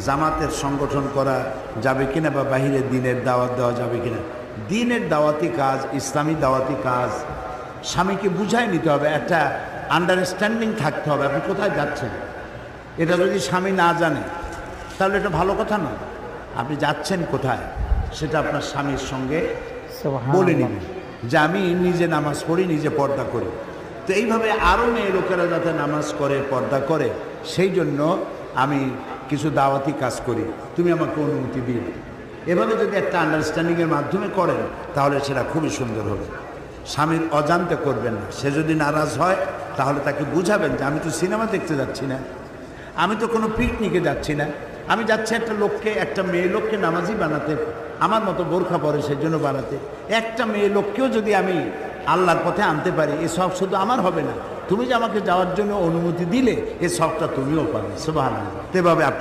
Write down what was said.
জামাতের সংগঠন করা যাবে কিনা বা বাহিরে দিনের দাওয়াত দেওয়া যাবে কিনা। দিনের দাওয়াতি কাজ, ইসলামী দাওয়াতি কাজ স্বামীকে বুঝাই নিতে হবে, একটা আন্ডারস্ট্যান্ডিং থাকতে হবে আপনি কোথায় যাচ্ছেন। এটা যদি স্বামী না জানে তাহলে এটা ভালো কথা নয়। আপনি যাচ্ছেন কোথায় সেটা আপনার স্বামীর সঙ্গে বলে নেবেন যে আমি নিজে নামাজ পড়ি, নিজে পর্দা করি। তো এইভাবে আরও মেয়ে লোকেরা যাতে নামাজ করে, পর্দা করে, সেই জন্য আমি কিছু দাওয়াতি কাজ করি, তুমি আমাকে অনুমতি দিন। এভাবে যদি একটা আন্ডারস্ট্যান্ডিংয়ের মাধ্যমে করেন তাহলে সেটা খুবই সুন্দর হবে। স্বামীর অজান্তে করবেন না। সে যদি নারাজ হয় তাহলে তাকে বুঝাবেন যে আমি তো সিনেমা দেখতে যাচ্ছি না, আমি তো কোনো পিকনিকে যাচ্ছি না, আমি যাচ্ছি একটা মেয়ে লোককে নামাজি বানাতে, আমার মতো বোরখা পরে সেই জন্য বানাতে। একটা মেয়ে লোককেও যদি আমি আল্লাহর পথে আনতে পারি, এ সব শুধু আমার হবে না, তুমি যে আমাকে যাওয়ার জন্য অনুমতি দিলে এ সবটা তুমিও পাবে। সুবহানাল্লাহ। এভাবে আপনি